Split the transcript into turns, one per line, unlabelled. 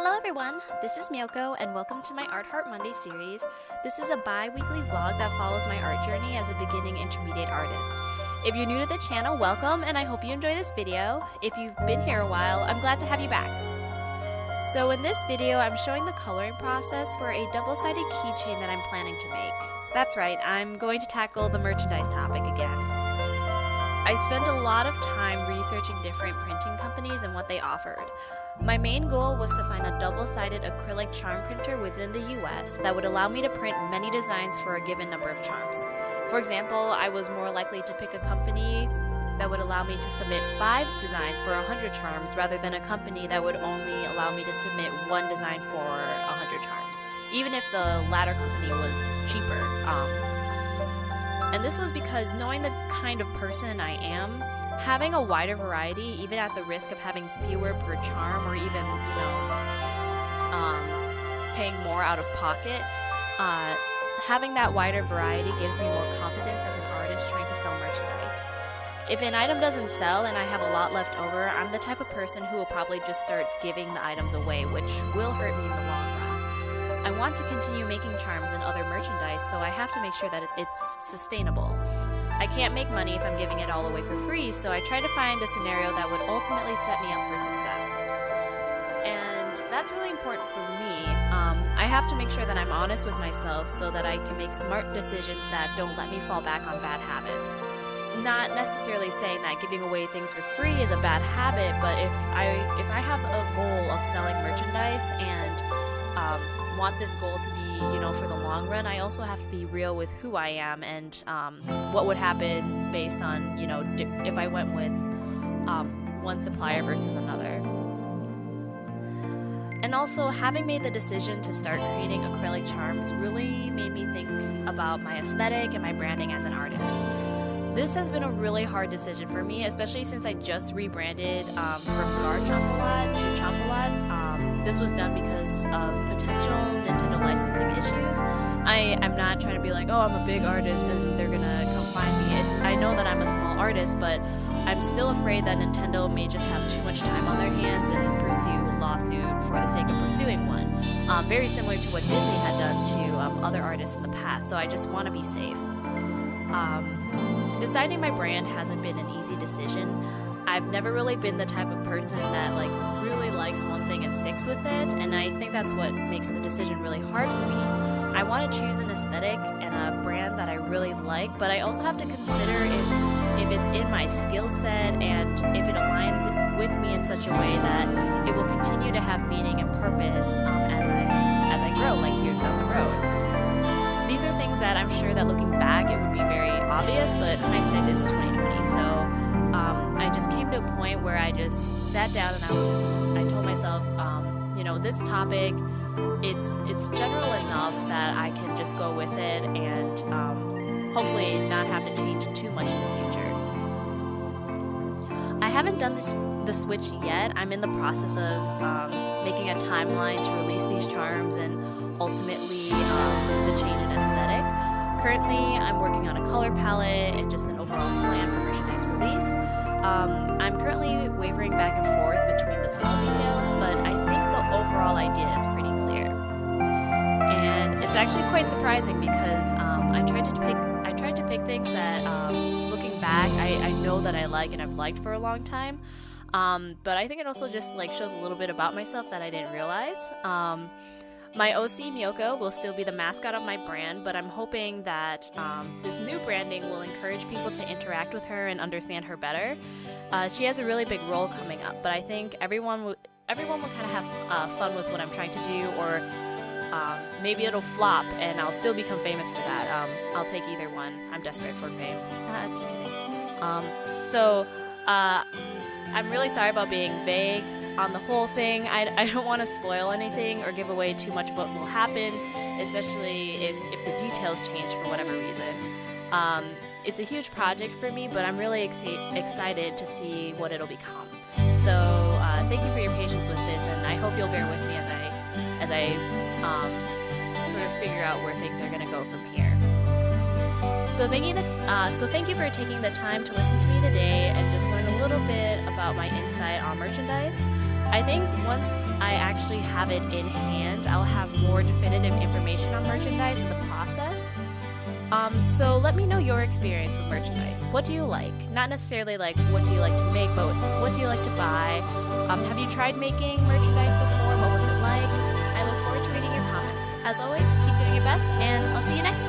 Hello everyone, this is Miyoko and welcome to my Art Heart Monday series. This is a bi-weekly vlog that follows my art journey as a beginning intermediate artist. If you're new to the channel, welcome and I hope you enjoy this video. If you've been here a while, I'm glad to have you back. So in this video, I'm showing the coloring process for a double-sided keychain that I'm planning to make. That's right, I'm going to tackle the merchandise topic again. I spent a lot of time researching different printing companies and what they offered. My main goal was to find a double-sided acrylic charm printer within the US that would allow me to print many designs for a given number of charms. For example, I was more likely to pick a company that would allow me to submit 5 designs for 100 charms rather than a company that would only allow me to submit 1 design for 100 charms, even if the latter company was cheaper. And this was because knowing the kind of person I am, having a wider variety, even at the risk of having fewer per charm or even, paying more out of pocket, having that wider variety gives me more confidence as an artist trying to sell merchandise. If an item doesn't sell and I have a lot left over, I'm the type of person who will probably just start giving the items away, which will hurt me in the long run. I want to continue making charms and other merchandise, so I have to make sure that it's sustainable. I can't make money if I'm giving it all away for free, so I try to find a scenario that would ultimately set me up for success. And that's really important for me. I have to make sure that I'm honest with myself so that I can make smart decisions that don't let me fall back on bad habits. Not necessarily saying that giving away things for free is a bad habit, but if I have a goal of selling merchandise and want this goal to be, for the long run, I also have to be real with who I am and what would happen based on, if I went with one supplier versus another. And also, having made the decision to start creating acrylic charms really made me think about my aesthetic and my branding as an artist. This has been a really hard decision for me, especially since I just rebranded from Gar Chomp-A-Lot to Chomp-A-Lot. This was done because of potential Nintendo licensing issues. I'm not trying to be like, oh, I'm a big artist and they're gonna come find me. I know that I'm a small artist, but I'm still afraid that Nintendo may just have too much time on their hands and pursue a lawsuit for the sake of pursuing one. Very similar to what Disney had done to other artists in the past, so I just want to be safe. Deciding my brand hasn't been an easy decision. I've never really been the type of person that really likes one thing and sticks with it, and I think that's what makes the decision really hard for me. I want to choose an aesthetic and a brand that I really like, but I also have to consider if it's in my skill set and if it aligns with me in such a way that it will continue to have meaning and purpose as I grow, like years down the road. These are things that I'm sure that looking back it would be very obvious, but hindsight is 20/20. So I just came to a point where I just sat down and I told myself, this topic, it's general enough that I can just go with it and hopefully not have to change too much in the future. I haven't done the switch yet. I'm in the process of making a timeline to release these charms and ultimately the change in aesthetic. Currently, I'm working on a color palette and just an overall plan for merchandise release. I'm currently wavering back and forth between the small details, but I think the overall idea is pretty clear. And it's actually quite surprising because I tried to pick things that, looking back, I know that I like and I've liked for a long time. But I think it also just shows a little bit about myself that I didn't realize. My OC, Miyoko, will still be the mascot of my brand, but I'm hoping that this new branding will encourage people to interact with her and understand her better. She has a really big role coming up, but I think everyone will kind of have fun with what I'm trying to do, or maybe it'll flop and I'll still become famous for that. I'll take either one. I'm desperate for fame. Just kidding. I'm really sorry about being vague on the whole thing. I don't want to spoil anything or give away too much of what will happen, especially if the details change for whatever reason. It's a huge project for me, but I'm really excited to see what it'll become. So thank you for your patience with this, and I hope you'll bear with me as I sort of figure out where things are going to go from here. So thank you for taking the time to listen to me today and just learn a little bit about my insight on merchandise. I think once I actually have it in hand, I'll have more definitive information on merchandise in the process. So let me know your experience with merchandise. What do you like? Not necessarily like what do you like to make, but what do you like to buy? Have you tried making merchandise before? What was it like? I look forward to reading your comments. As always, keep doing your best, and I'll see you next time.